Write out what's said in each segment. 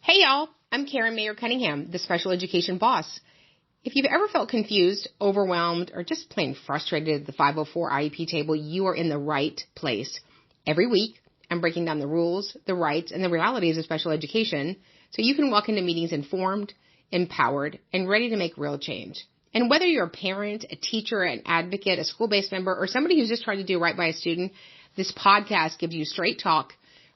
Hey y'all, I'm Karen Mayer Cunningham, the special education boss. If you've ever felt confused, overwhelmed, or just plain frustrated at the 504 IEP table, you are in the right place. Every week, I'm breaking down the rules, the rights, and the realities of special education so you can walk into meetings informed, empowered, and ready to make real change. And whether you're a parent, a teacher, an advocate, a school-based member, or somebody who's just trying to do right by a student, this podcast gives you straight talk,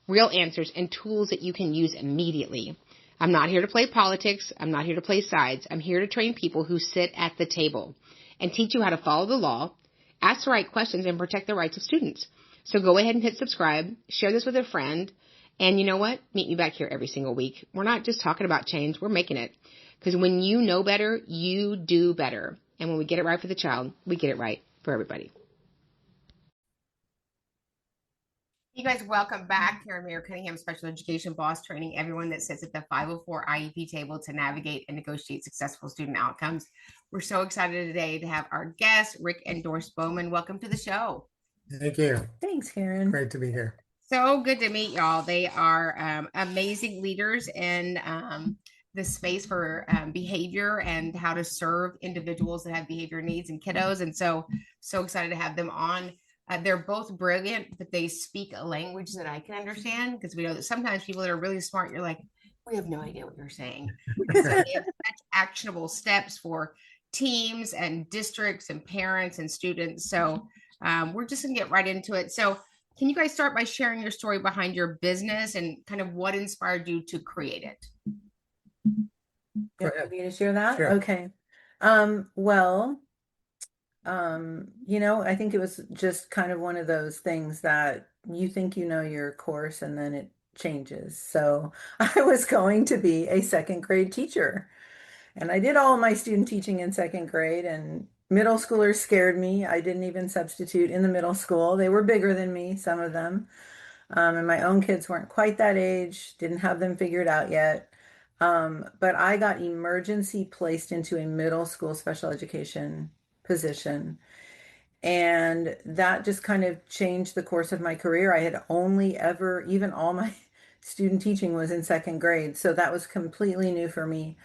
real answers, and tools that you can use immediately. I'm not here to play politics. I'm not here to play sides. I'm here to train people who sit at the table and teach you how to follow the law, ask the right questions, and protect the rights of students. So go ahead and hit subscribe, share this with a friend, and you know what? Meet me back here every single week. We're not just talking about change. We're making it. Because when you know better, you do better. And when we get it right for the child, we get it right for everybody. You guys, welcome back. Karen Mayer Cunningham, special education boss, training everyone that sits at the 504 IEP table to navigate and negotiate successful student outcomes. We're so excited today to have our guests, Rick and Doris Bowman. Welcome to the show. Thank you. Thanks, Karen. Great to be here. So good to meet y'all. They are amazing leaders in the space for behavior and how to serve individuals that have behavior needs and kiddos. And so excited to have them on. They're both brilliant, but they speak a language that I can understand, because we know that sometimes people that are really smart, you're like, we have no idea what you're saying. So they have such actionable steps for teams and districts and parents and students. So we're just going to get right into it. So can you guys start by sharing your story behind your business and kind of what inspired you to create it? You want me to share that? Sure. Okay. I think it was just kind of one of those things that you think you know your course and then it changes. So I was going to be a second grade teacher, and I did all my student teaching in second grade, and middle schoolers scared me. I didn't even substitute in the middle school. They were bigger than me, some of them. And my own kids weren't quite that age, didn't have them figured out yet. But I got emergency placed into a middle school special education position. And that just kind of changed the course of my career. I had only ever, even all my student teaching was in second grade. So that was completely new for me.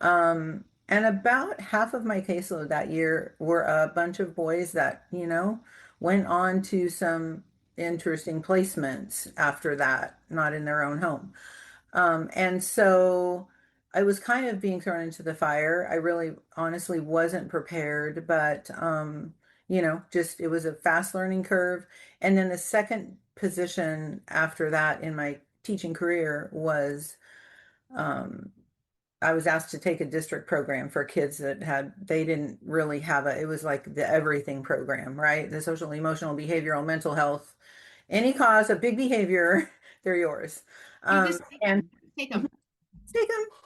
And about half of my caseload that year were a bunch of boys that, went on to some interesting placements after that, not in their own home. And so I was kind of being thrown into the fire. I really honestly wasn't prepared, but, just it was a fast learning curve. And then the second position after that in my teaching career was, I was asked to take a district program for kids that they didn't really have it was like the everything program, right? The social, emotional, behavioral, mental health, any cause of big behavior, they're yours. And take them.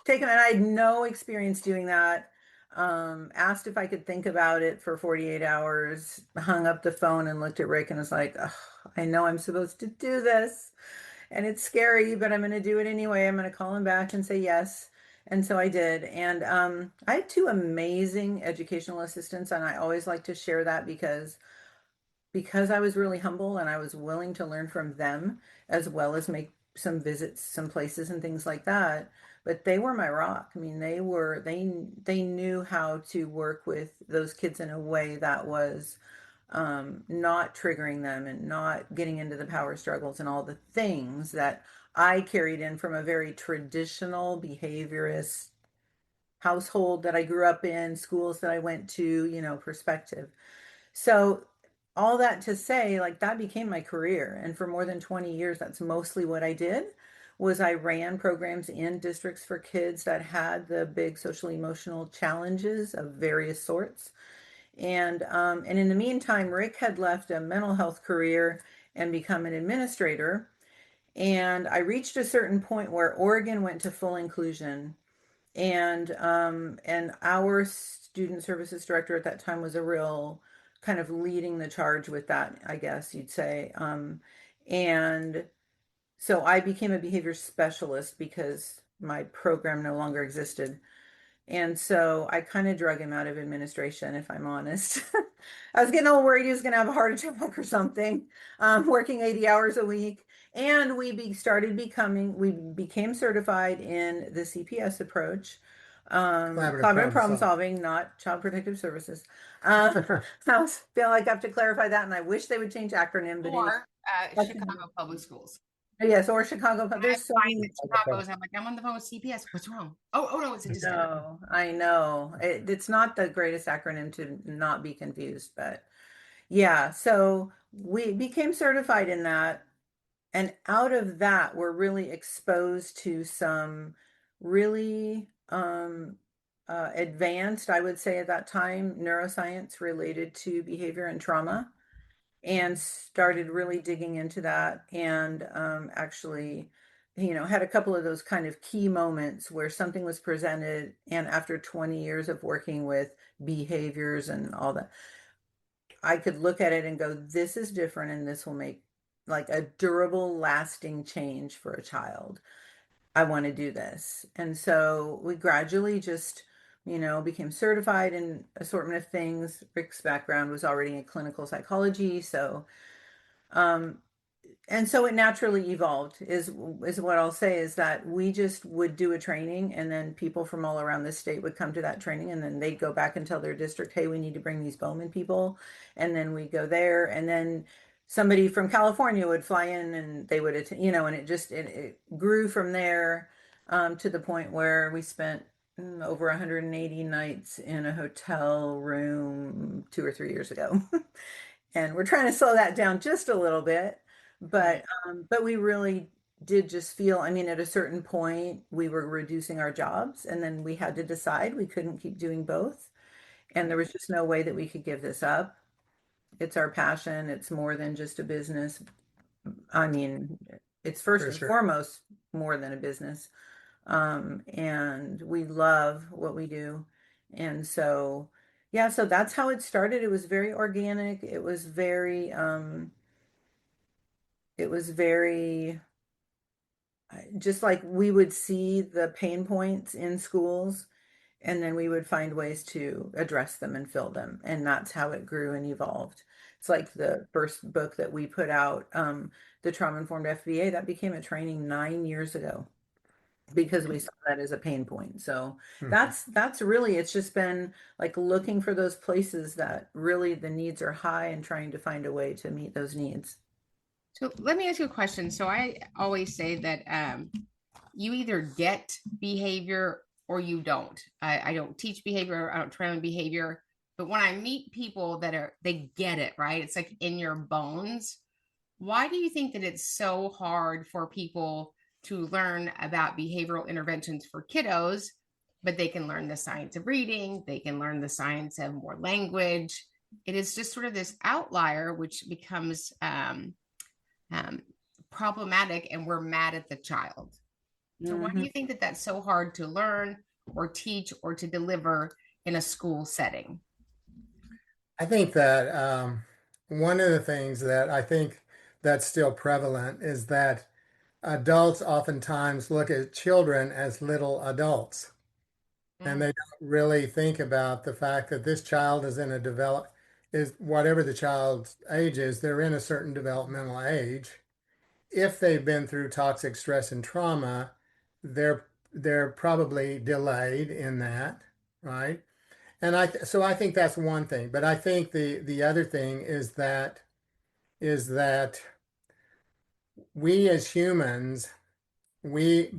And I had no experience doing that. Asked if I could think about it for 48 hours, hung up the phone and looked at Rick and was like, oh, I know I'm supposed to do this and it's scary, but I'm going to do it anyway. I'm going to call him back and say yes. And so I did. And I had two amazing educational assistants, and I always like to share that because I was really humble and I was willing to learn from them, as well as make some visits, some places and things like that. But they were my rock. I mean, they knew how to work with those kids in a way that was not triggering them and not getting into the power struggles and all the things that I carried in from a very traditional behaviorist household that I grew up in, schools that I went to, perspective. So all that to say, like, that became my career. And for more than 20 years, that's mostly what I did. Was I ran programs in districts for kids that had the big social emotional challenges of various sorts. And in the meantime, Rick had left a mental health career and become an administrator. And I reached a certain point where Oregon went to full inclusion. And our student services director at that time was a real kind of leading the charge with that, I guess you'd say. And so I became a behavior specialist because my program no longer existed. And so I kind of drug him out of administration, if I'm honest. I was getting a little worried he was going to have a heart attack or something, working 80 hours a week. And we became certified in the CPS approach, collaborative problem solving, not Child Protective Services. I feel like I have to clarify that, and I wish they would change acronym, but Or Chicago Public Schools. yes, or Chicago. There's so many. Chicago's. I'm like, I'm on the phone with CPS. What's wrong? Oh no, it's a district. No, I know it's not the greatest acronym to not be confused, but yeah. So we became certified in that. And out of that, we're really exposed to some really advanced, I would say at that time, neuroscience related to behavior and trauma, and started really digging into that. And actually, had a couple of those kind of key moments where something was presented. And after 20 years of working with behaviors and all that, I could look at it and go, this is different, and this will make like a durable, lasting change for a child. I want to do this. And so we gradually just, became certified in assortment of things. Rick's background was already in clinical psychology. Um, and so it naturally evolved is what I'll say, is that we just would do a training, and then people from all around the state would come to that training, and then they'd go back and tell their district, hey, we need to bring these Bowman people. And then we go there, and then somebody from California would fly in, and they would attend, and it grew from there, to the point where we spent over 180 nights in a hotel room 2 or 3 years ago. And we're trying to slow that down just a little bit. But we really did just feel, I mean, at a certain point, we were reducing our jobs, and then we had to decide we couldn't keep doing both. And there was just no way that we could give this up. It's our passion. It's more than just a business. I mean, it's first and foremost more than a business. And we love what we do. And so, yeah, so that's how it started. It was very organic. It was very just like we would see the pain points in schools, and then we would find ways to address them and fill them. And that's how it grew and evolved. It's like the first book that we put out, the Trauma Informed FBA, that became a training 9 years ago because we saw that as a pain point. So that's really, it's just been like looking for those places that really the needs are high and trying to find a way to meet those needs. So let me ask you a question. So I always say that you either get behavior or you don't. I don't teach behavior. I don't train behavior. But when I meet people they get it, right? It's like in your bones. Why do you think that it's so hard for people to learn about behavioral interventions for kiddos, but they can learn the science of reading, they can learn the science of more language? It is just sort of this outlier, which becomes problematic, and we're mad at the child. So why do you think that that's so hard to learn or teach or to deliver in a school setting? I think that one of the things that I think that's still prevalent is that adults oftentimes look at children as little adults, and they don't really think about the fact that this child is in is whatever the child's age is, they're in a certain developmental age. If they've been through toxic stress and trauma, they're probably delayed in that, right? And so I think that's one thing. But I think the other thing is that we as humans, when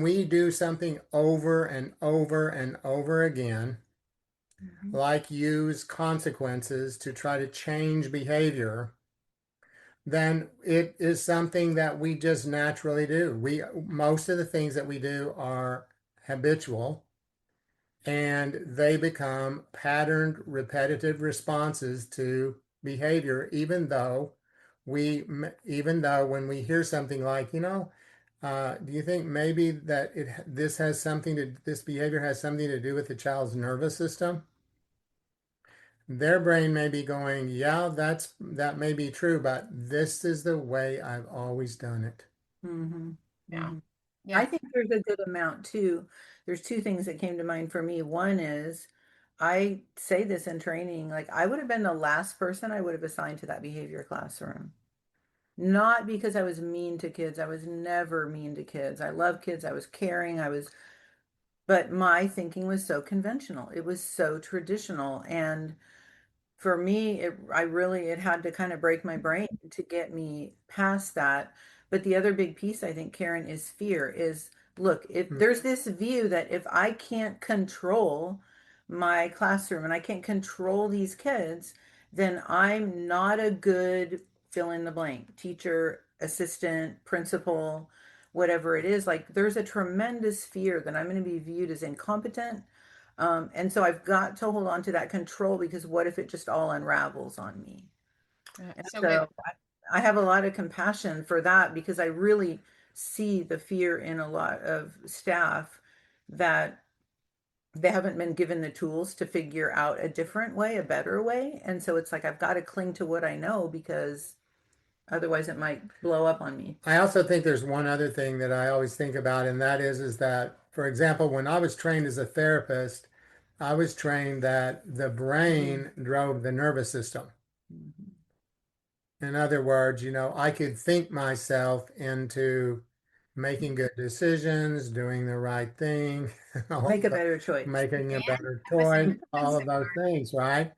we do something over and over and over again, like use consequences to try to change behavior, then it is something that we just naturally do. Most of the things that we do are habitual, and they become patterned, repetitive responses to behavior, even though when we hear something like, do you think maybe that this behavior has something to do with the child's nervous system? Their brain may be going, yeah, that may be true, but this is the way I've always done it. Yeah. I think there's a good amount too. There's two things that came to mind for me. One is, I say this in training, like I would have been the last person I would have assigned to that behavior classroom. not because I was mean to kids. I was never mean to kids. I love kids. I was caring. But my thinking was so conventional. It was so traditional. And for me, it had to kind of break my brain to get me past that. But the other big piece, I think, Karen, is fear. Is look, if there's this view that if I can't control my classroom and I can't control these kids, then I'm not a good fill in the blank teacher, assistant, principal, whatever it is. Like there's a tremendous fear that I'm going to be viewed as incompetent, and so I've got to hold on to that control because what if it just all unravels on me? And So good. so I have a lot of compassion for that because I really see the fear in a lot of staff that they haven't been given the tools to figure out a different way, a better way. And so it's like I've got to cling to what I know because otherwise it might blow up on me. I also think there's one other thing that I always think about, and that is that, for example, when I was trained as a therapist, I was trained that the brain drove the nervous system. Mhm. In other words, I could think myself into making good decisions, doing the right thing, Make a better choice. making a And better I was choice, saying, all of those things, right?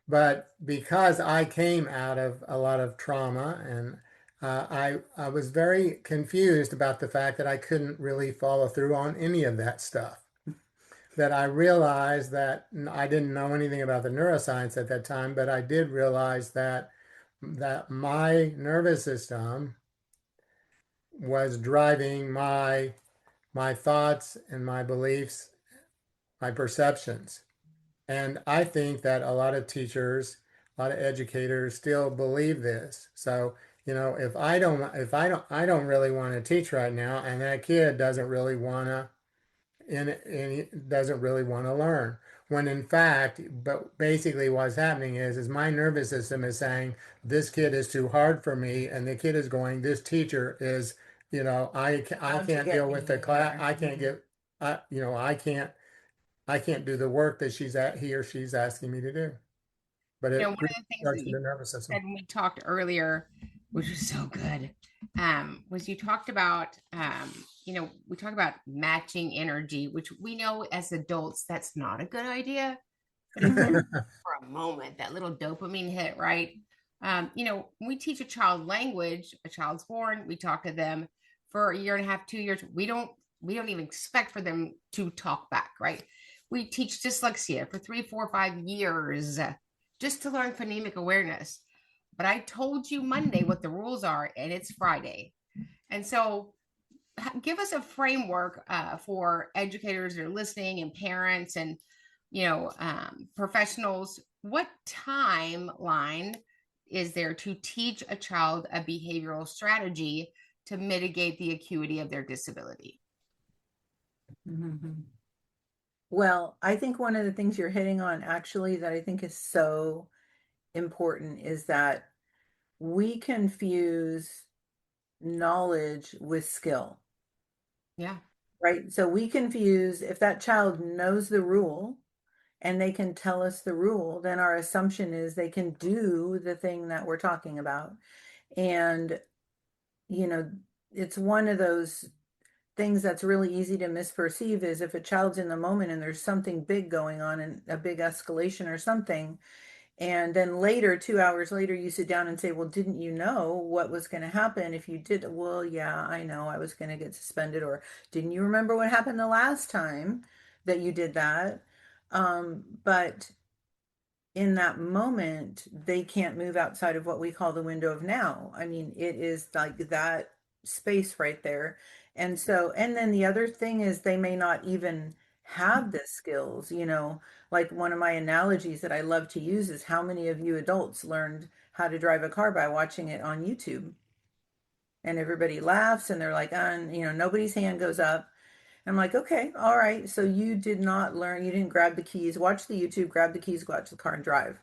But because I came out of a lot of trauma and I was very confused about the fact that I couldn't really follow through on any of that stuff. That I realized that I didn't know anything about the neuroscience at that time, but I did realize that my nervous system was driving my thoughts and my beliefs, my perceptions. And I think that a lot of teachers, a lot of educators still believe this. So, I don't really want to teach right now, and that kid doesn't really want to, and doesn't really want to learn. When in fact, but basically what's happening is my nervous system is saying, this kid is too hard for me, and the kid is going, this teacher is, I Out to can't get deal me with the class, here. I can't get, I can't do the work that he or she's asking me to do. But it One of really the things starts that with you the nervous system. said when we talked earlier, which was so good, was you talked about, we talked about matching energy, which we know as adults, that's not a good idea. But it can for a moment, that little dopamine hit, right? When we teach a child language, a child's born, we talk to them for a year and a half, 2 years. We don't even expect for them to talk back, right? We teach dyslexia for 3, 4, 5 years just to learn phonemic awareness. But I told you Monday what the rules are, and it's Friday. And so give us a framework for educators that are listening and parents and professionals. What timeline is there to teach a child a behavioral strategy to mitigate the acuity of their disability? Mhm. Well, I think one of the things you're hitting on actually that I think is so important is that we confuse knowledge with skill, Yeah. right? So we confuse if that child knows the rule and they can tell us the rule, then our assumption is they can do the thing that we're talking about. And, you know, it's one of those things that's really easy to misperceive is if a child's in the moment and there's something big going on and a big escalation or something, and then later 2 hours later you sit down and say, well, didn't you know what was going to happen if you did? Well, yeah, I know I was going to get suspended. Or didn't you remember what happened the last time that you did that? But in that moment, they can't move outside of what we call the window of now. I mean, it is like that space right there. And so, and then the other thing is they may not even have the skills, like one of my analogies that I love to use is how many of you adults learned how to drive a car by watching it on YouTube? And everybody laughs and they're like, nobody's hand goes up. I'm like, okay, all right. So you did not learn, you didn't grab the keys, watch the YouTube, grab the keys, go out to the car and drive.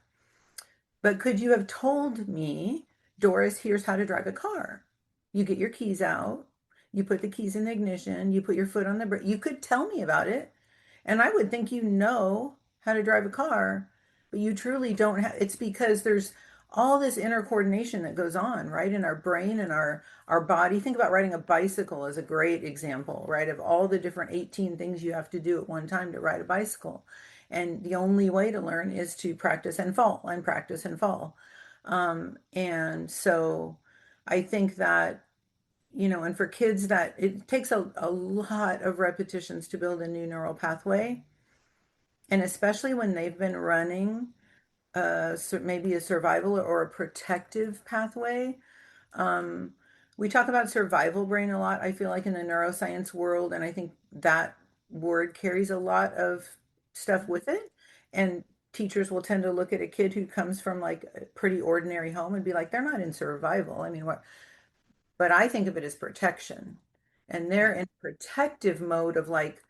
But could you have told me, Doris, here's how to drive a car? You get your keys out, you put the keys in the ignition, you put your foot on the brake. You could tell me about it. And I would think you know how to drive a car, but you truly don't have. It's because there's all this inner coordination that goes on, right, in our brain and our body. Think about riding a bicycle as a great example, right, of all the different 18 things you have to do at one time to ride a bicycle. And the only way to learn is to practice and fall and practice and fall. And so I think that, and for kids that it takes a lot of repetitions to build a new neural pathway. And especially when they've been running maybe a survival or a protective pathway. Um, we talk about survival brain a lot, I feel like, in the neuroscience world, and I think that word carries a lot of stuff with it. And teachers will tend to look at a kid who comes from like a pretty ordinary home and be like, they're not in survival. I mean, what? But I think of it as protection. And they're in protective mode of like,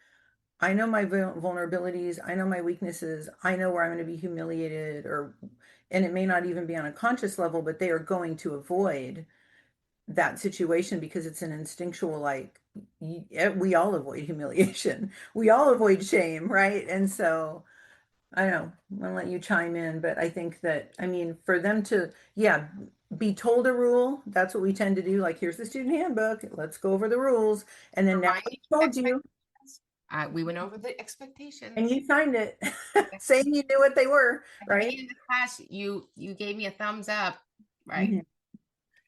I know my vulnerabilities, I know my weaknesses, I know where I'm going to be humiliated, and it may not even be on a conscious level, but they are going to avoid that situation because it's an instinctual, like, we all avoid humiliation. We all avoid shame, right? And so, I don't know, I'm going to let you chime in, but I think that, I mean, for them to, yeah, be told a rule, that's what we tend to do. Like, here's the student handbook, let's go over the rules. And then now Right. we told you, We went over the expectations. and you signed it saying you knew what they were, At the right? beginning of the class, you gave me a thumbs up, right? Mhm.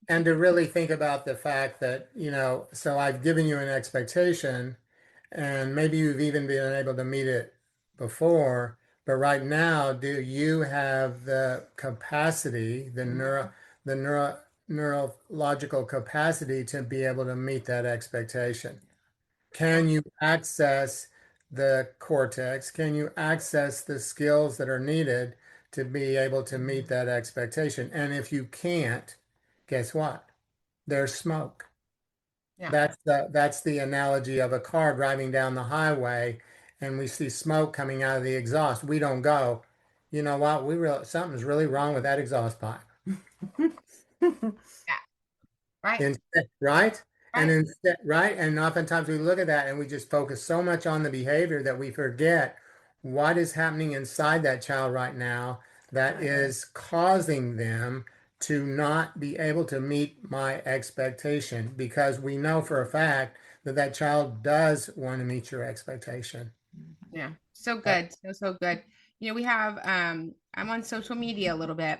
And to really think about the fact that, so I've given you an expectation and maybe you've even been able to meet it before, but right now, do you have the capacity, the neurological capacity to be able to meet that expectation? Can you access the cortex? Can you access the skills that are needed to be able to meet that expectation? And if you can't, guess what? There's smoke. Yeah. That's the analogy of a car driving down the highway and we see smoke coming out of the exhaust. We don't go, you know what? Something's really wrong with that exhaust pipe. Yeah. Right. Right? And Right. instead, right? And oftentimes we look at that and we just focus so much on the behavior that we forget what is happening inside that child right now that is causing them to not be able to meet my expectation, because we know for a fact that that child does want to meet your expectation. Yeah. So good. So good. We have I'm on social media a little bit,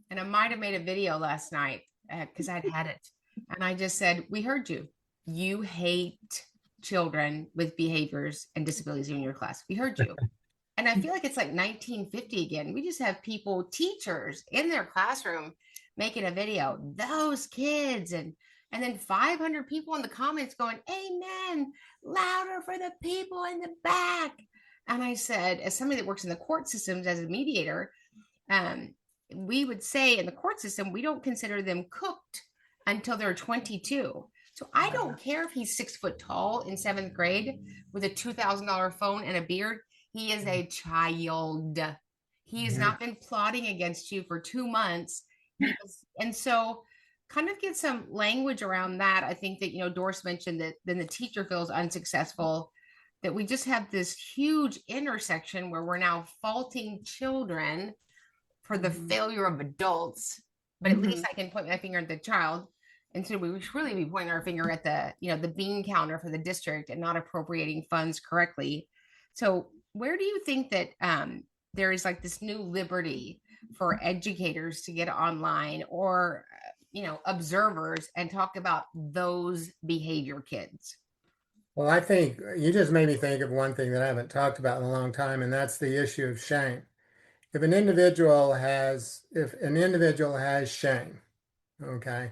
and I might have made a video last night because I'd had it. And I just said, we heard you. You hate children with behaviors and disabilities in your class. We heard you. And I feel like it's like 1950 again. We just have people, teachers in their classroom making a video, those kids, and then 500 people in the comments going, amen, louder for the people in the back. And I said, as somebody that works in the court systems as a mediator, we would say in the court system, we don't consider them cooked until they're 22. So I don't care if he's 6 foot tall in seventh grade with a $2,000 phone and a beard. He is a child. He has not been plotting against you for 2 months. And so kind of get some language around that. I think that, Doris mentioned that then the teacher feels unsuccessful, that we just have this huge intersection where we're now faulting children for the failure of adults, but at least I can point my finger at the child. And so we should really be pointing our finger at the bean counter for the district and not appropriating funds correctly. So where do you think that there is like this new liberty for educators to get online or, observers and talk about those behavior kids? Well, I think you just made me think of one thing that I haven't talked about in a long time, and that's the issue of shame. If an individual has shame, okay,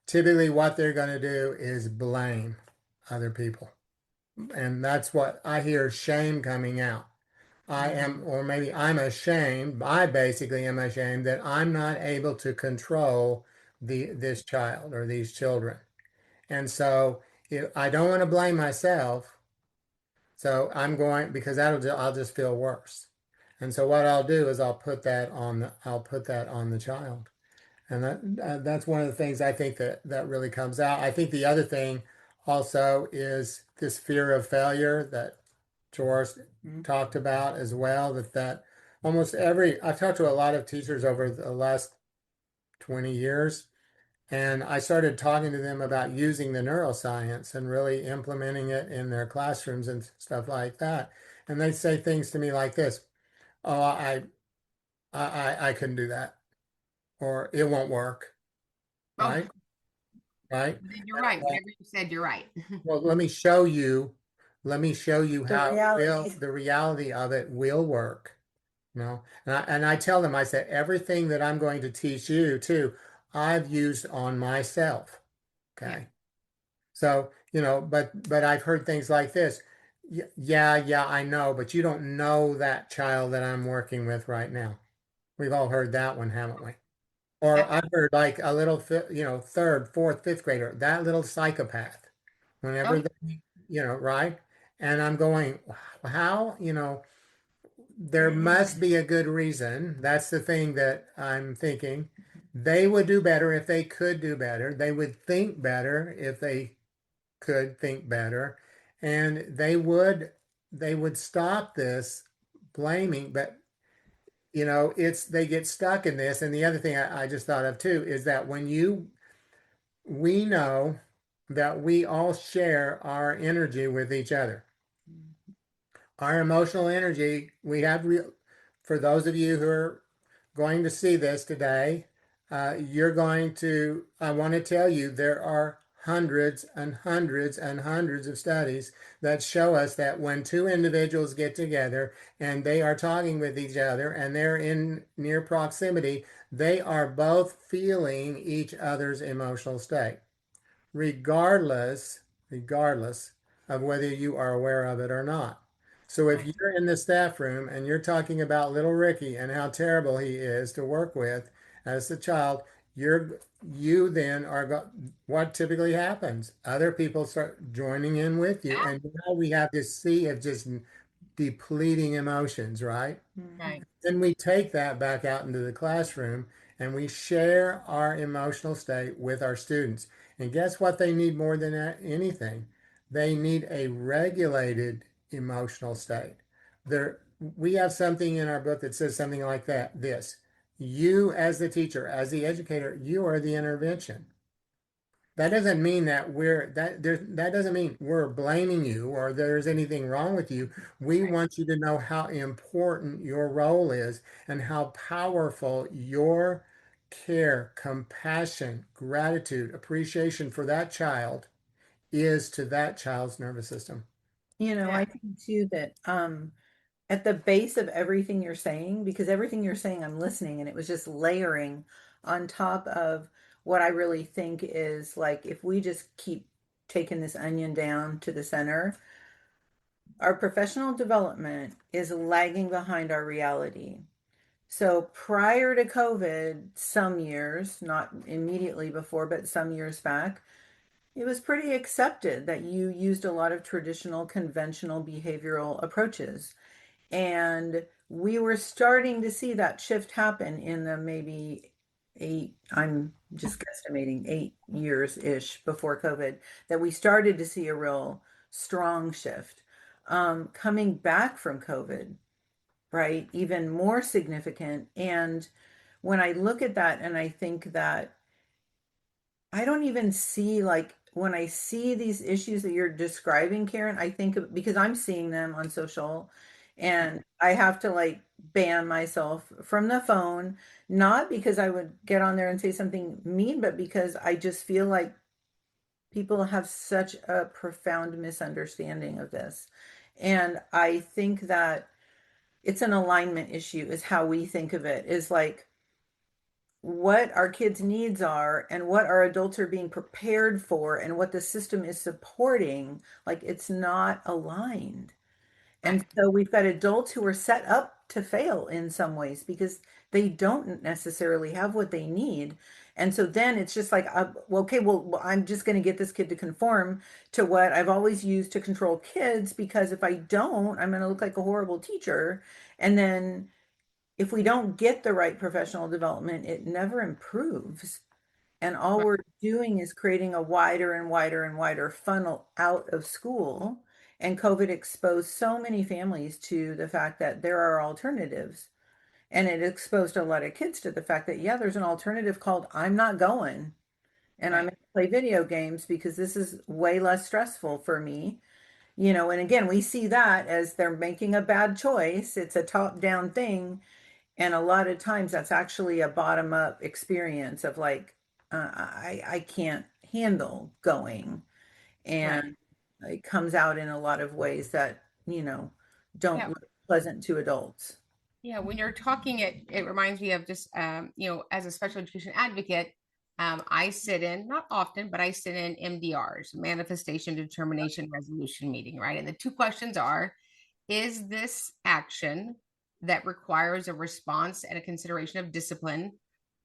typically what they're going to do is blame other people. And that's what I hear, shame coming out. Or maybe I'm ashamed. I basically am ashamed that I'm not able to control this child or these children. And so if I don't want to blame myself, so because I'll just feel worse. And so what I'll do is I'll put that on the child. And that's one of the things I think that really comes out. I think the other thing also is this fear of failure that Doris talked about as well. That almost I've talked to a lot of teachers over the last 20 years. And I started talking to them about using the neuroscience and really implementing it in their classrooms and stuff like that. And they say things to me like this: "Oh, I couldn't do that," or "It won't work." Oh, Right? Right? you're right. Whatever you said, you're right. Well, let me show you. Let me show you The how reality. the reality of it will work. And I tell them, I said, everything that I'm going to teach you too, I've used on myself. Yeah. Okay. So, but I've heard things like this. Yeah, I know, but you don't know that child that I'm working with right now. We've all heard that one, haven't we? Or I've heard like a little, third, fourth, fifth grader, that little psychopath, Oh, whenever they, right? And I'm going, how, there must be a good reason. That's the thing that I'm thinking. They would do better if they could do better. They would think better if they could think better. And they would stop this blaming, but they get stuck in this. And the other thing I just thought of too is that we know that we all share our energy with each other. Our emotional energy, we have real, for those of you who are going to see this today, I want to tell you there are hundreds and hundreds and hundreds of studies that show us that when two individuals get together and they are talking with each other and they're in near proximity, they are both feeling each other's emotional state, regardless of whether you are aware of it or not. So if right. you're in the staff room and you're talking about little Ricky and how terrible he is to work with as a child, you then what typically happens? Other people start joining in with you, and now we have this sea of just depleting emotions, right? Right. Then we take that back out into the classroom and we share our emotional state with our students. And guess what they need more than anything? They need a regulated emotional state. We have something in our book that says something like this: you, as the teacher, as the educator, you are the intervention. That doesn't mean that doesn't mean we're blaming you or there's anything wrong with you. We want you to know how important your role is and how powerful your care, compassion, gratitude, appreciation for that child is to that child's nervous system. I think too that at the base of everything you're saying, because everything you're saying, I'm listening, and it was just layering on top of what I really think is like if we just keep taking this onion down to the center, our professional development is lagging behind our reality. So prior to COVID, some years, not immediately before, but some years back, it was pretty accepted that you used a lot of traditional, conventional behavioral approaches. And we were starting to see that shift happen in the maybe I'm just guesstimating 8 years-ish before COVID, that we started to see a real strong shift. Coming back from COVID, right? Even more significant. And when I look at that and I think that I don't even see like when I see these issues that you're describing, Karen, I think because I'm seeing them on social and I have to like ban myself from the phone, not because I would get on there and say something mean, but because I just feel like people have such a profound misunderstanding of this. And I think that it's an alignment issue, is how we think of it, is like what our kids' needs are and what our adults are being prepared for and what the system is supporting, like it's not aligned. And Right. so we've got adults who are set up to fail in some ways because they don't necessarily have what they need. And so then it's just like, well, okay, well, I'm just going to get this kid to conform to what I've always used to control kids because if I don't, I'm going to look like a horrible teacher. And then if we don't get the right professional development, it never improves. And all Right. we're doing is creating a wider and wider and wider funnel out of school. And COVID exposed so many families to the fact that there are alternatives. And it exposed a lot of kids to the fact that, yeah, there's an alternative called I'm not going and I'm Right. going to play video games because this is way less stressful for me. And again, we see that as they're making a bad choice. It's a top-down thing. And a lot of times that's actually a bottom-up experience of like, I can't handle going. Right. And it comes out in a lot of ways that, don't Yeah. look pleasant to adults. Yeah, when you're talking, it reminds me of just as a special education advocate, I sit in, not often, but I sit in MDRs, manifestation determination resolution meeting, right? And the two questions are, is this action that requires a response and a consideration of discipline,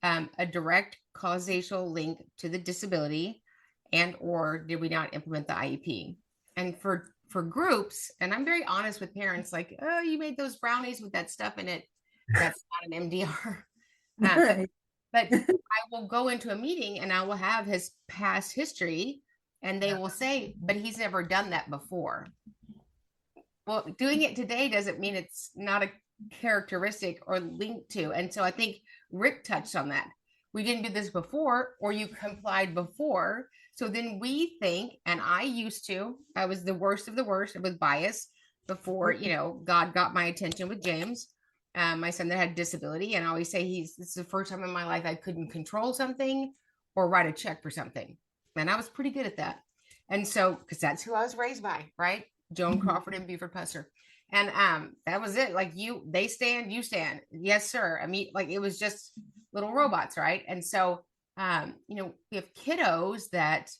a direct causal link to the disability, and or did we not implement the IEP? And for groups, and I'm very honest with parents, like, oh, you made those brownies with that stuff in it. That's not an MDR. But but I will go into a meeting and I will have his past history, and they will say, but he's never done that before. Well, doing it today doesn't mean it's not a characteristic or linked to. And so I think Rick touched on that. We didn't do this before, or you complied before. So then we think, and I was the worst of the worst with bias before, God got my attention with James, my son that had disability. And I always say this is the first time in my life I couldn't control something or write a check for something. And I was pretty good at that. And so, because that's who I was raised by, right? Joan Crawford and Buford Pusser. And that was it. Like they stand, you stand. Yes, sir. I mean, like it was just little robots, right? And so we have kiddos that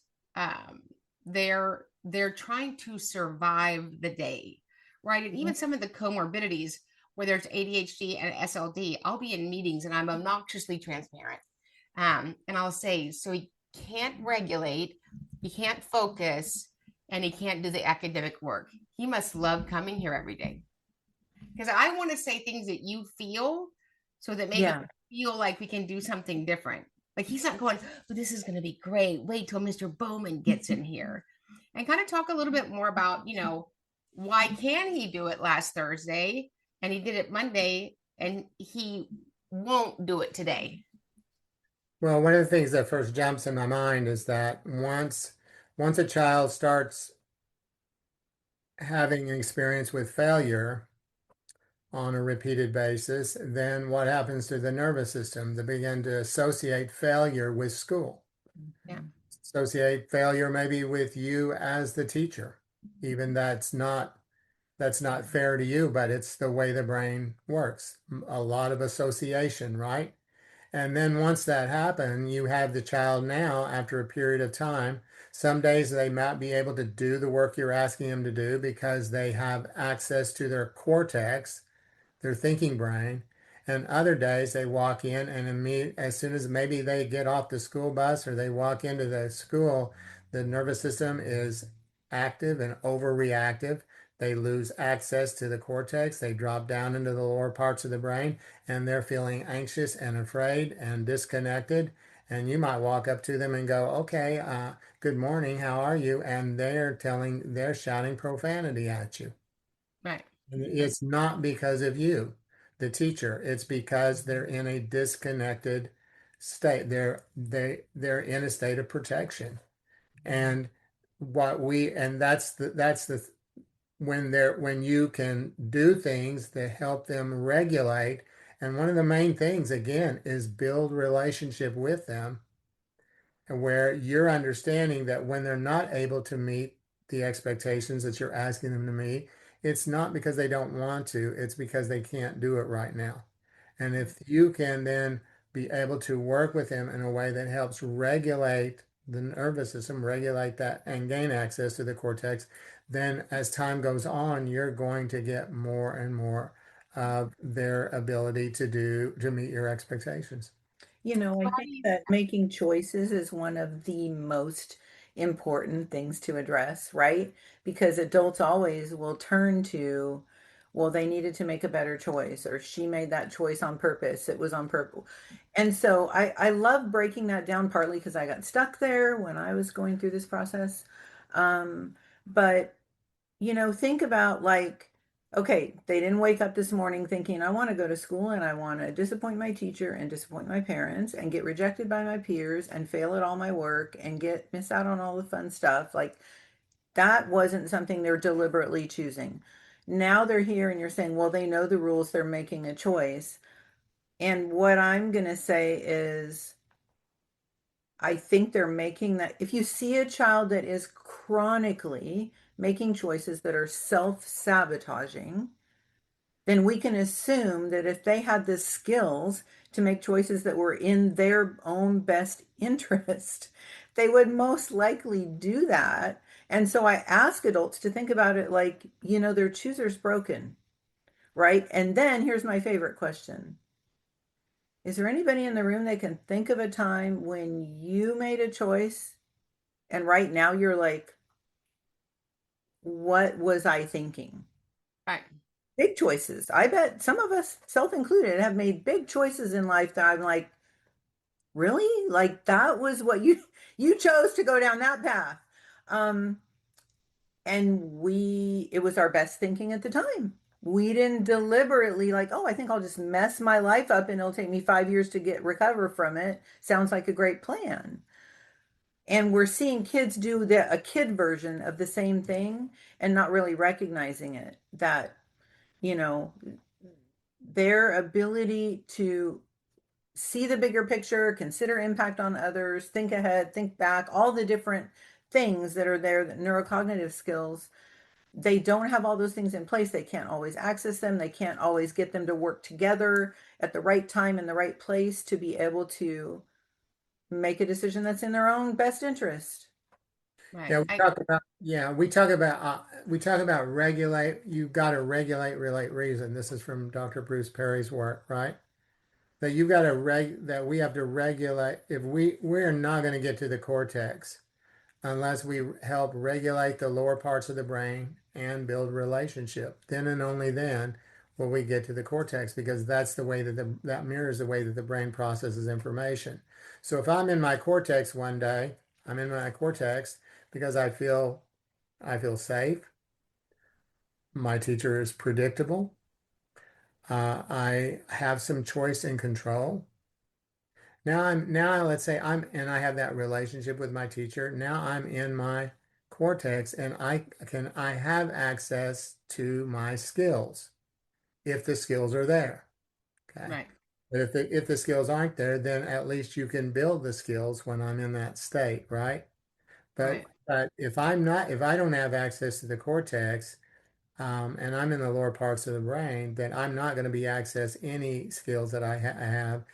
they're trying to survive the day, right? And even some of the comorbidities where there's ADHD and SLD, I'll be in meetings and I'm obnoxiously transparent. And I'll say, so you can't regulate, you can't focus, and he can't do the academic work. He must love coming here every day. Because I want to say things that you feel so that maybe feel like we can do something different. Like he's not going, oh, this is going to be great. Wait till Mr. Bowman gets in here. And kind of talk a little bit more about, why can he do it last Thursday and he did it Monday and he won't do it today? Well, one of the things that first jumps in my mind is that once a child starts having an experience with failure on a repeated basis, then what happens to the nervous system? They begin to associate failure with school. Yeah. Associate failure maybe with you as the teacher. Even that's not fair to you, but it's the way the brain works. A lot of association, right? And then once that happens, you have the child now after a period of time. Some days they might be able to do the work you're asking them to do because they have access to their cortex, their thinking brain. And other days they walk in and as soon as maybe they get off the school bus or they walk into the school, the nervous system is active and overreactive. They lose access to the cortex. They drop down into the lower parts of the brain and they're feeling anxious and afraid and disconnected. And you might walk up to them and go, okay, good morning, how are you? And they're shouting profanity at you. Right. It's not because of you, the teacher. It's because they're in a disconnected state. They're in a state of protection. And that's the when you can do things that help them regulate. And one of the main things again is build relationship with them, and where you're understanding that when they're not able to meet the expectations that you're asking them to meet, it's not because they don't want to, it's because they can't do it right now. And if you can then be able to work with them in a way that helps regulate the nervous system, regulate that, and gain access to the cortex, then as time goes on, you're going to get more and more of their ability to meet your expectations. I think that making choices is one of the most important things to address, right? Because adults always will turn to, well, they needed to make a better choice, or she made that choice on purpose. It was on purpose. And so I love breaking that down partly because I got stuck there when I was going through this process. But think about like Okay, they didn't wake up this morning thinking, I want to go to school and I want to disappoint my teacher and disappoint my parents and get rejected by my peers and fail at all my work and miss out on all the fun stuff. Like that wasn't something they're deliberately choosing. Now they're here and you're saying, well, they know the rules, they're making a choice. And what I'm going to say is, I think they're making that. If you see a child that is chronically making choices that are self-sabotaging, then we can assume that if they had the skills to make choices that were in their own best interest, they would most likely do that. And so I ask adults to think about it like, their chooser's broken, right? And then here's my favorite question. Is there anybody in the room that can think of a time when you made a choice and right now you're like, what was I thinking? Right. Big choices. I bet some of us, self included, have made big choices in life that I'm like, really? Like that was what you chose to go down that path. Um, and it was our best thinking at the time. We didn't deliberately like, oh, I think I'll just mess my life up and it'll take me 5 years to recover from it. Sounds like a great plan. And we're seeing kids do a kid version of the same thing and not really recognizing it, that, you know, their ability to see the bigger picture, consider impact on others, think ahead, think back, all the different things that are there, the neurocognitive skills, they don't have all those things in place. They can't always access them. They can't always get them to work together at the right time in the right place to be able to make a decision that's in their own best interest. Right. Yeah, we talk about regulate. You've got to regulate, relate, reason. This is from Dr. Bruce Perry's work, right? That you've got to that we have to regulate. If we're not going to get to the cortex unless we help regulate the lower parts of the brain and build relationship. Then and only then will we get to the cortex, because that's the way that mirrors the way that the brain processes information. So if I'm in my cortex one day, I'm in my cortex because I feel safe. My teacher is predictable. I have some choice and control. Now let's say I have that relationship with my teacher. Now I'm in my cortex and I have access to my skills if the skills are there. Okay. Right. But if the skills aren't there, then at least you can build the skills when I'm in that state, right? But Right. but if I don't have access to the cortex, and I'm in the lower parts of the brain, then I'm not going to be access any skills that I have,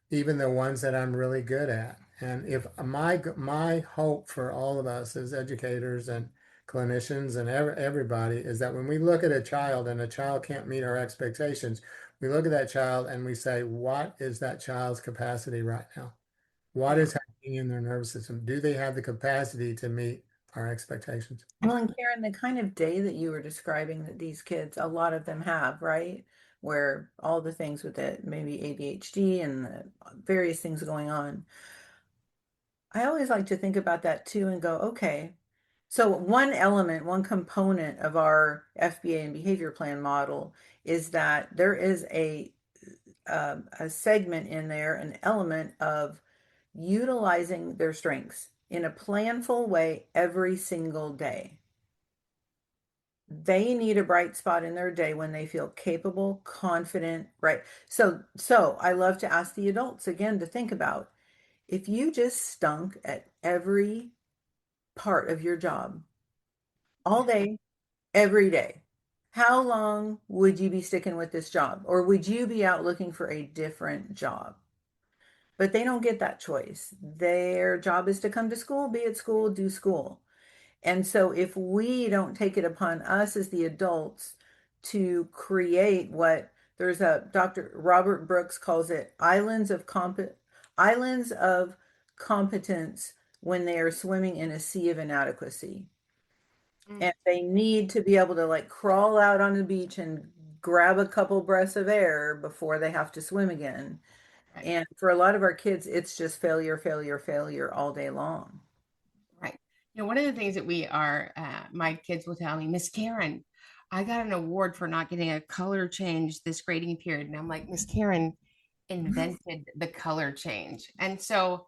even the ones that I'm really good at. And if my hope for all of us as educators and clinicians and everybody is that when we look at a child and a child can't meet our expectations, we look at that child and we say, what is that child's capacity right now? What Yeah. is happening in their nervous system? Do they have the capacity to meet our expectations? Well, and Karen, the kind of day that you were describing that these kids, a lot of them have, right? Where all the things with it, maybe ADHD and the various things going on. I always like to think about that too and go, okay, so one element, one component of our FBA and behavior plan model is that there is a segment in there, an element of utilizing their strengths in a planful way every single day. They need a bright spot in their day when they feel capable, confident, right? So I love to ask the adults again to think about, if you just stunk at every part of your job all day, every day, how long would you be sticking with this job? Or would you be out looking for a different job? But they don't get that choice. Their job is to come to school, be at school, do school. And so if we don't take it upon us as the adults to create what there's a Dr. Robert Brooks calls it islands of competence when they are swimming in a sea of inadequacy. Mm. And they need to be able to like crawl out on the beach and grab a couple breaths of air before they have to swim again. Right. And for a lot of our kids, it's just failure, failure, failure all day long. Right. One of the things that my kids will tell me, Miss Karen, I got an award for not getting a color change this grading period. And I'm like, Miss Karen invented the color change. And so,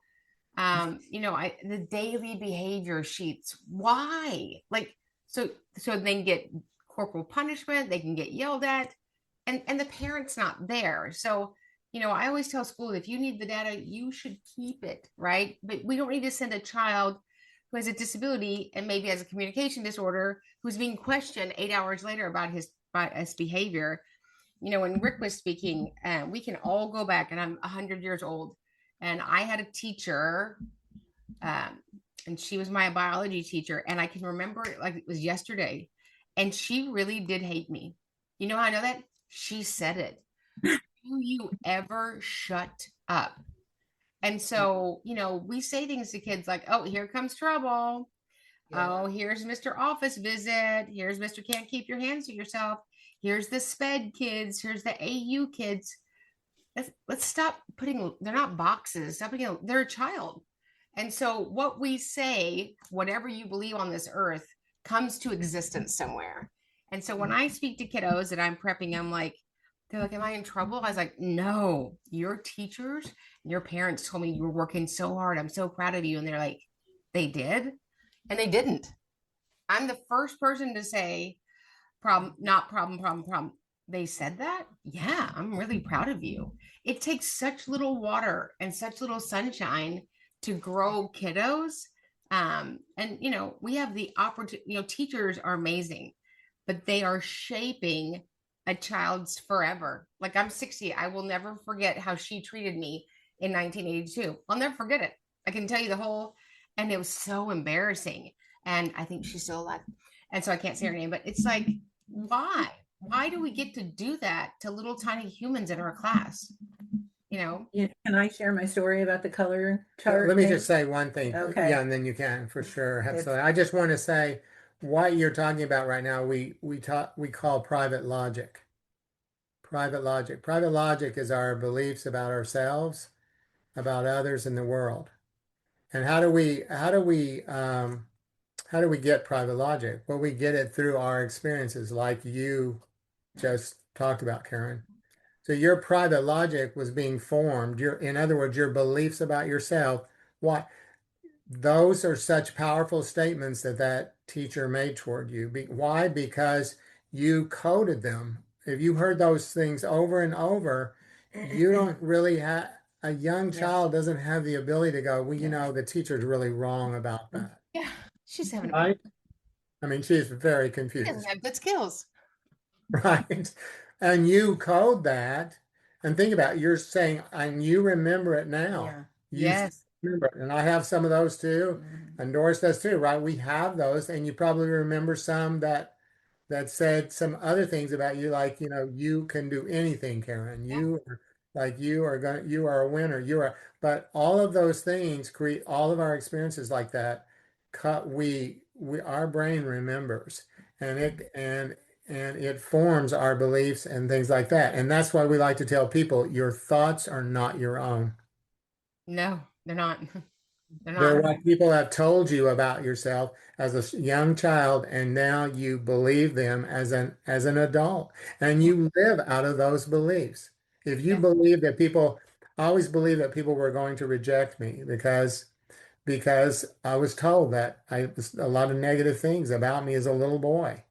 the daily behavior sheets, why? Like, so they can get corporal punishment, they can get yelled at, and the parent's not there. So, I always tell school, if you need the data, you should keep it, right? But we don't need to send a child who has a disability and maybe has a communication disorder who's being questioned 8 hours later about his behavior. When Rick was speaking, we can all go back, and I'm 100 years old, and I had a teacher, and she was my biology teacher, and I can remember it like it was yesterday, and she really did hate me. You know how I know that? She said it. Do you ever shut up? And so, we say things to kids like, oh, here comes trouble. Yeah. Oh, here's Mr. Office Visit. Here's Mr. Can't Keep Your Hands to Yourself. Here's the SPED kids. Here's the AU kids. Let's stop putting, they're not boxes. They're a child. And so what we say, whatever you believe on this earth, comes to existence somewhere. And so when I speak to kiddos that I'm prepping, they're like, am I in trouble? I was like, no, your teachers and your parents told me you were working so hard. I'm so proud of you. And they're like, they did? And they didn't. I'm the first person to say, problem, not problem, problem, problem. They said that? Yeah, I'm really proud of you. It takes such little water and such little sunshine to grow kiddos. And, we have the opportunity, teachers are amazing, but they are shaping a child's forever. Like, I'm 60. I will never forget how she treated me in 1982. I'll never forget it. I can tell you and it was so embarrassing. And I think she's still alive. And so I can't say her name, but it's like, why? Why do we get to do that to little tiny humans in our class? Yeah, can I share my story about the color chart? Let me just say one thing. Okay. Yeah, and then you can for sure. Absolutely. I just want to say what you're talking about right now, we call private logic. Private logic. Private logic is our beliefs about ourselves, about others in the world. And how do we get private logic? Well, we get it through our experiences, like you just talked about, Karen. So your private logic was being formed. In other words, your beliefs about yourself. What those are such powerful statements that teacher made toward you. Why? Because you coded them. If you heard those things over and over, you don't really have, a young child doesn't have the ability to go, well, the teacher's really wrong about that. Yeah, she's having a right? I mean, she's very confused. She doesn't have good skills. Right. And you code that, and think about it, you're saying, and you remember it now. Yeah. Yes. Remember it. And I have some of those too, and Doris does too, right? We have those, and you probably remember some that said some other things about you, like, you can do anything, Karen. You are a winner. But all of those things create all of our experiences like that. Our brain remembers, and it forms our beliefs and things like that. And that's why we like to tell people your thoughts are not your own. No, they're not. They're what people have told you about yourself as a young child, and now you believe them as an adult, and you live out of those beliefs. If you believe that I always believe that people were going to reject me because I was told that a lot of negative things about me as a little boy.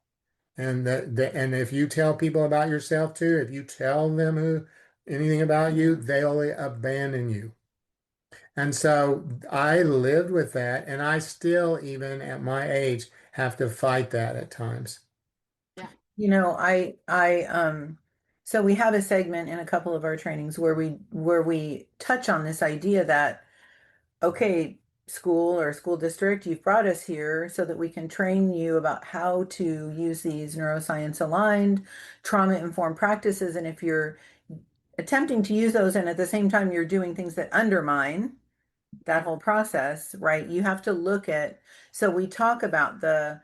And and if you tell people about yourself too, if you tell them anything about you, they'll abandon you. And so I lived with that, and I still, even at my age, have to fight that at times. Yeah. So we have a segment in a couple of our trainings where we touch on this idea that, okay, school or school district, you've brought us here so that we can train you about how to use these neuroscience aligned, trauma informed practices. And if you're attempting to use those and at the same time you're doing things that undermine that whole process, right? You have to look at, so we talk about the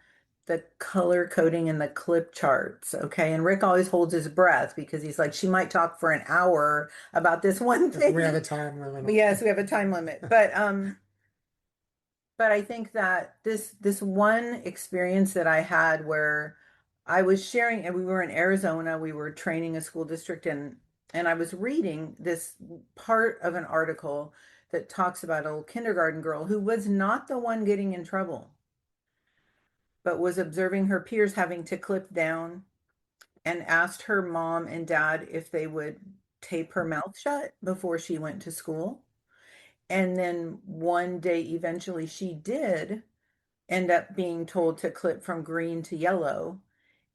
color coding and the clip charts, okay? And Rick always holds his breath because he's like, she might talk for an hour about this one thing. We have a time limit. Yes, we have a time limit. But I think that this one experience that I had where I was sharing, and we were in Arizona. We were training a school district, and I was reading this part of an article that talks about a little kindergarten girl who was not the one getting in trouble, but was observing her peers having to clip down, and asked her mom and dad if they would tape her mouth shut before she went to school. And then one day, eventually, she did end up being told to clip from green to yellow.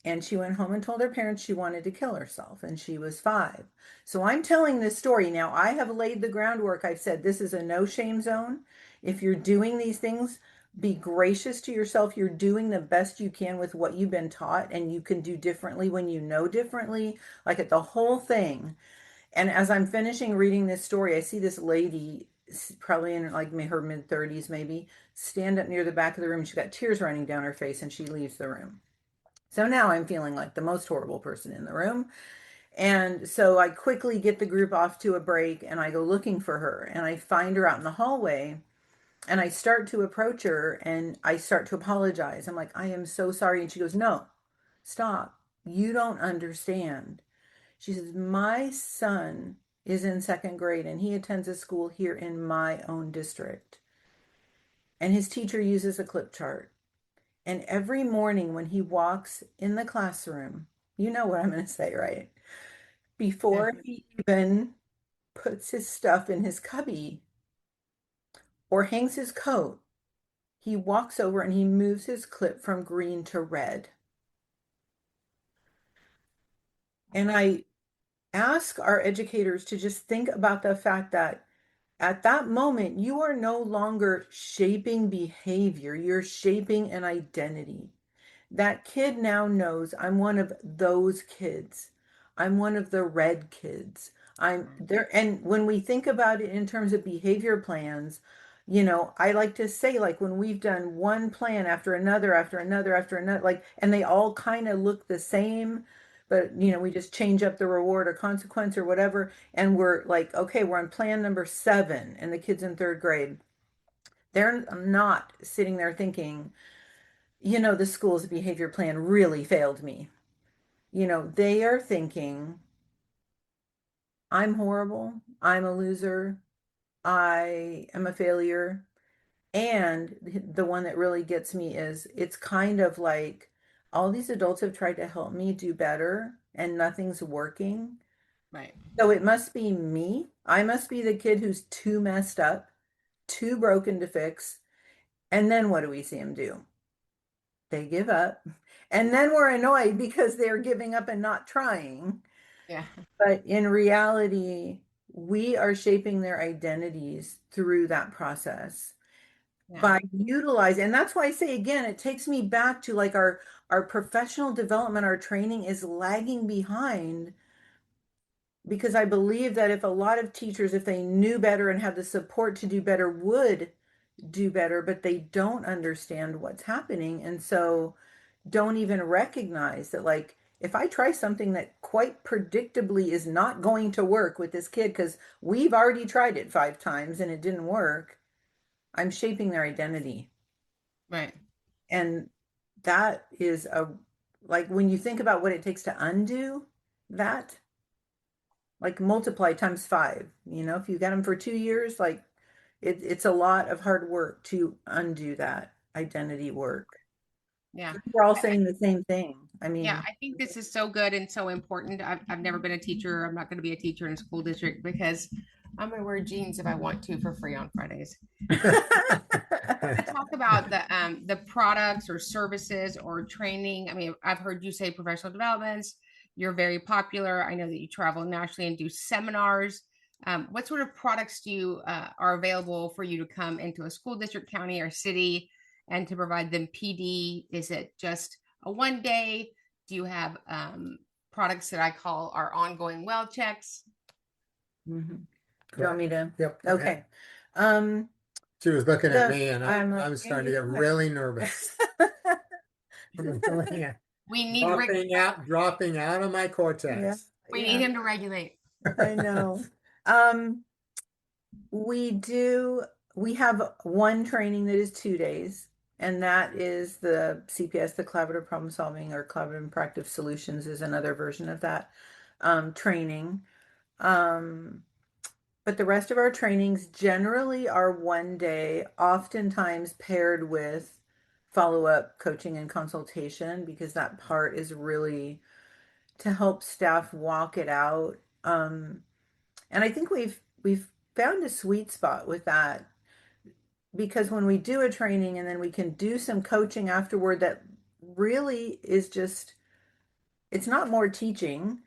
And she went home and told her parents she wanted to kill herself, and she was 5. So I'm telling this story now. I have laid the groundwork. I've said this is a no shame zone. If you're doing these things, be gracious to yourself. You're doing the best you can with what you've been taught, and you can do differently when you know differently, like at the whole thing. And as I'm finishing reading this story, I see this lady, probably in like her mid 30s, maybe, stand up near the back of the room. She's got tears running down her face, and she leaves the room. So now I'm feeling like the most horrible person in the room. And so I quickly get the group off to a break, and I go looking for her, and I find her out in the hallway, and I start to approach her, and I start to apologize. I'm like, I am so sorry. And she goes, no, stop. You don't understand. She says, my son is in 2nd grade, and he attends a school here in my own district. And his teacher uses a clip chart. And every morning when he walks in the classroom, you know what I'm going to say, right? Before he even puts his stuff in his cubby or hangs his coat, he walks over and he moves his clip from green to red. And I ask our educators to just think about the fact that at that moment, you are no longer shaping behavior, you're shaping an identity. That kid now knows I'm one of those kids. I'm one of the red kids. I'm there. And when we think about it in terms of behavior plans, I like to say, like, when we've done one plan after another, after another, after another, like, and they all kind of look the same, but, we just change up the reward or consequence or whatever. And we're like, okay, we're on plan number 7, and the kids in 3rd grade, they're not sitting there thinking, the school's behavior plan really failed me. They are thinking, I'm horrible. I'm a loser. I am a failure. And the one that really gets me is it's kind of like all these adults have tried to help me do better and nothing's working. Right. So it must be me. I must be the kid who's too messed up, too broken to fix. And then what do we see them do? They give up. And then we're annoyed because they're giving up and not trying. Yeah. But in reality, we are shaping their identities through that process by utilizing, and that's why I say again, it takes me back to like our professional development, our training is lagging behind because I believe that if a lot of teachers, if they knew better and had the support to do better, would do better, but they don't understand what's happening. And so don't even recognize that, like, if I try something that quite predictably is not going to work with this kid, because we've already tried it 5 times and it didn't work, I'm shaping their identity. Right. And that is like, when you think about what it takes to undo that, like multiply times 5, if you got them for 2 years, like it's a lot of hard work to undo that identity work. Yeah. We're all saying the same thing. I mean, Yeah, I think this is so good and so important. I've never been a teacher. I'm not going to be a teacher in a school district because I'm going to wear jeans if I want to for free on Fridays. Talk about the products or services or training. I mean, I've heard you say professional developments. You're very popular. I know that you travel nationally and do seminars. What sort of products do you are available for you to come into a school district, county, or city and to provide them PD? Is it just a one day? Do you have products that I call our ongoing well checks? do you want me to? Yep. Okay. She was looking at the- me and I'm I like, was starting to get really nervous. We need dropping out of my cortex. Yeah, we yeah, need him to regulate. I know. We have one training that is 2 days. And that is the CPS, the collaborative problem solving, or collaborative and practice solutions is another version of that training. Um, but the rest of our trainings generally are one day, oftentimes paired with follow-up coaching and consultation, because that part is really to help staff walk it out. And I think we've found a sweet spot with that, because when we do a training and then we can do some coaching afterward, that really is just, it's not more teaching,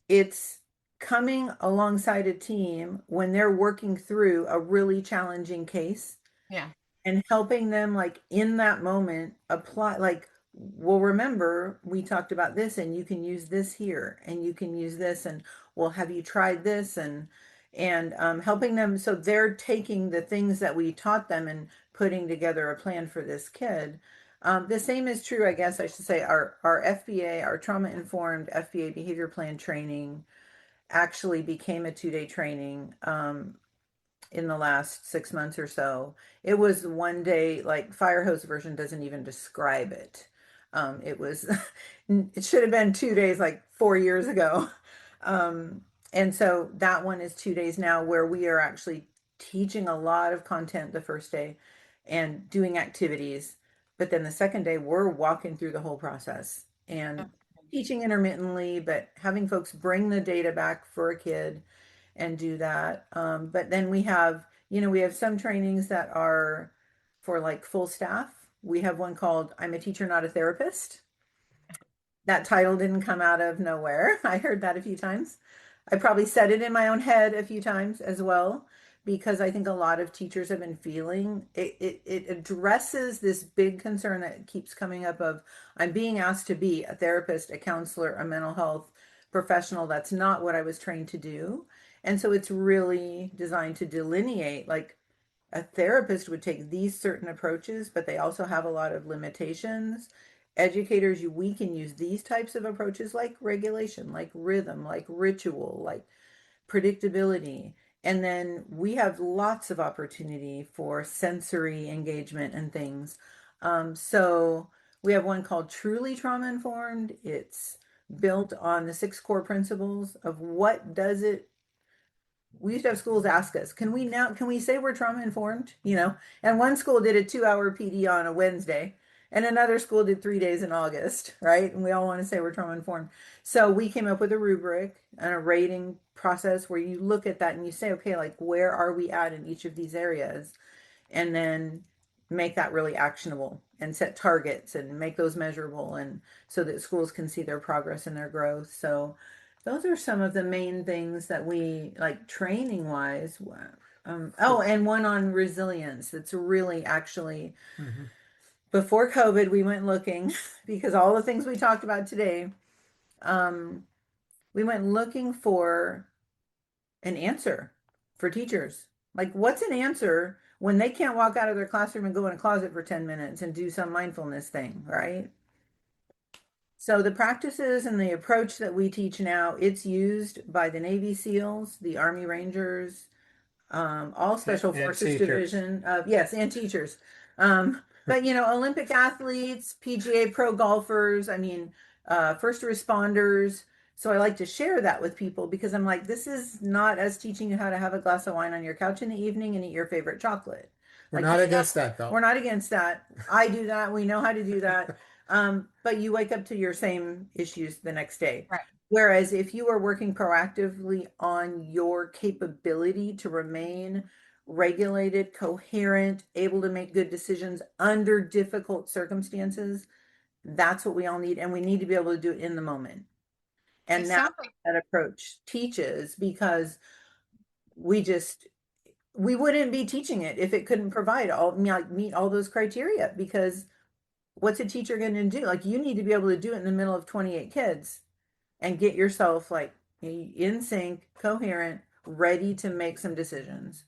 it's coming alongside a team when they're working through a really challenging case Yeah. and helping them, like, in that moment apply, like, well, remember we talked about this and you can use this here and you can use this, and well, have you tried this, and helping them so they're taking the things that we taught them and putting together a plan for this kid. The same is true, I guess I should say, our FBA, our trauma informed FBA behavior plan training actually became a 2-day training in the last 6 months or so. It was one day, like fire hose version doesn't even describe it. It was, it should have been 2 days like 4 years ago. Um, and so that one is 2 days now, where we are actually teaching a lot of content the first day and doing activities. But then the second day, we're walking through the whole process and teaching intermittently, but having folks bring the data back for a kid and do that. But then we have, we have some trainings that are for like full staff. We have one called I'm a Teacher, Not a Therapist. That title didn't come out of nowhere. I heard that a few times. I probably said it in my own head a few times as well, because I think a lot of teachers have been feeling it. It addresses this big concern that keeps coming up of, I'm being asked to be a therapist, a counselor, a mental health professional. That's not what I was trained to do. And so it's really designed to delineate, like, a therapist would take these certain approaches, but they also have a lot of limitations. Educators, we can use these types of approaches, like regulation, like rhythm, like ritual, like predictability. And then we have lots of opportunity for sensory engagement and things. So we have one called Truly Trauma Informed. It's built on the 6 core principles of what does it, we used to have schools ask us, can we say we're trauma informed? And one school did a 2-hour PD on a Wednesday, and another school did 3 days in August, right? And we all want to say we're trauma informed. So we came up with a rubric and a rating process where you look at that and you say, okay, like, where are we at in each of these areas? And then make that really actionable and set targets and make those measurable, and so that schools can see their progress and their growth. So those are some of the main things that we like training wise. Oh, and one on resilience. That's really actually, before COVID, we went looking because all the things we talked about today, we went looking for an answer for teachers. Like, what's an answer when they can't walk out of their classroom and go in a closet for 10 minutes and do some mindfulness thing, right? So the practices and the approach that we teach now, it's used by the Navy SEALs, the Army Rangers, all Special And Forces teachers. Division, yes, and teachers. But Olympic athletes, PGA pro golfers, I mean, first responders. So I like to share that with people, because I'm like, this is not us teaching you how to have a glass of wine on your couch in the evening and eat your favorite chocolate. We're Like, not against that, though. we're not against that. I do that. We know how to do that. But you wake up to your same issues the next day. Right. Whereas if you are working proactively on your capability to remain regulated, coherent, able to make good decisions under difficult circumstances, that's what we all need. And we need to be able to do it in the moment. And It now sounds like that approach teaches, because we wouldn't be teaching it if it couldn't provide meet all those criteria. Because what's a teacher going to do? Like, you need to be able to do it in the middle of 28 kids and get yourself like in sync, coherent, ready to make some decisions.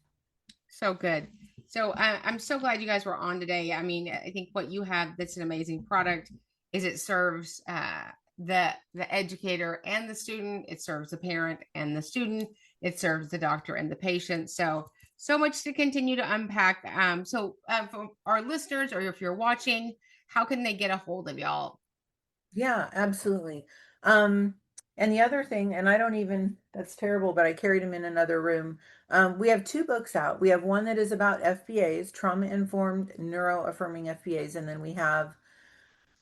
so good. So I'm so glad you guys were on today. I mean, I think what you have that's an amazing product is it serves the educator and the student. It serves the parent and the student. It serves the doctor and the patient. So So much to continue to unpack. So for our listeners, or if you're watching, how can they get a hold of y'all? Yeah, absolutely. And the other thing, and that's terrible, but I carried them in another room. We have 2 books out. We have one that is about FBAs, trauma-informed neuro-affirming FBAs, and then we have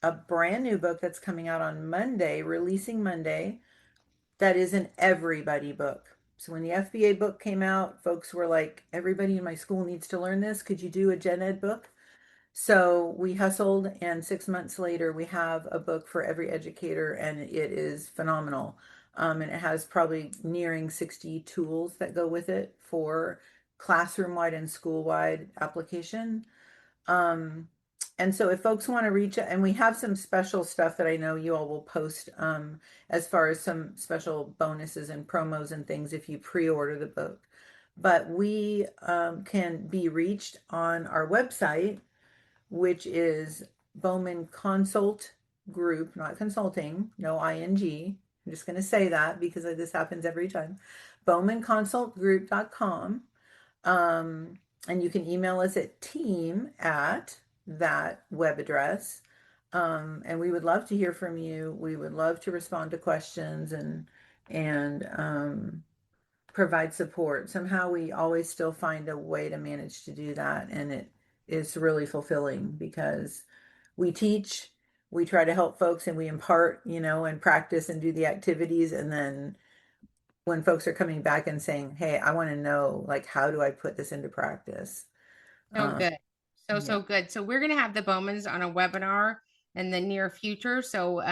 a brand new book that's coming out on Monday, releasing Monday, that is an everybody book. So when the FBA book came out, folks were like, everybody in my school needs to learn this. Could you do a gen ed book? So we hustled, and 6 months later, we have a book for every educator, and it is phenomenal. And it has probably nearing 60 tools that go with it for classroom-wide and school-wide application. Um, and so if folks want to reach out, and we have some special stuff that I know you all will post, as far as some special bonuses and promos and things if you pre-order the book. But we can be reached on our website, which is Bowman Consult Group, not consulting, no ing. I'm just going to say that because this happens every time. BowmanConsultGroup.com. And you can email us at team at that web address. And we would love to hear from you. We would love to respond to questions and provide support. Somehow we always still find a way to manage to do that. And it is really fulfilling because we teach, we try to help folks, and we impart, and practice and do the activities. And then when folks are coming back and saying, hey, I want to know, like, how do I put this into practice? So good. Yeah. So good. So we're going to have the Bowmans on a webinar in the near future. So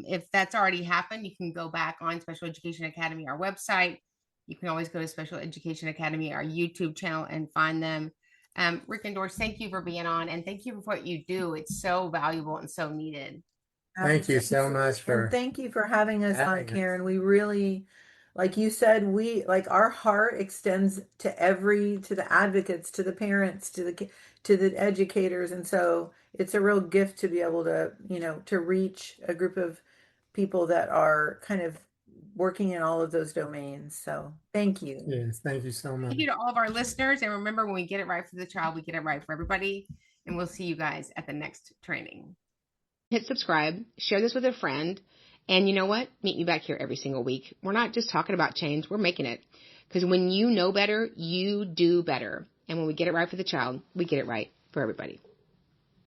if that's already happened, you can go back on Special Education Academy, our website. You can always go to Special Education Academy, our YouTube channel, and find them. Rick and Doris, thank you for being on, and thank you for what you do. It's so valuable and so needed. Thank you so much And thank you for having us on, Karen. We really, like you said, our heart extends to the advocates, to the parents, to the educators. And so it's a real gift to be able to, to reach a group of people that are kind of working in all of those domains. So thank you. Yes, thank you so much. Thank you to all of our listeners. And remember, when we get it right for the child, we get it right for everybody. And we'll see you guys at the next training. Hit subscribe, share this with a friend, and you know what? Meet me back here every single week. We're not just talking about change, we're making it. Because when you know better, you do better. And when we get it right for the child, we get it right for everybody.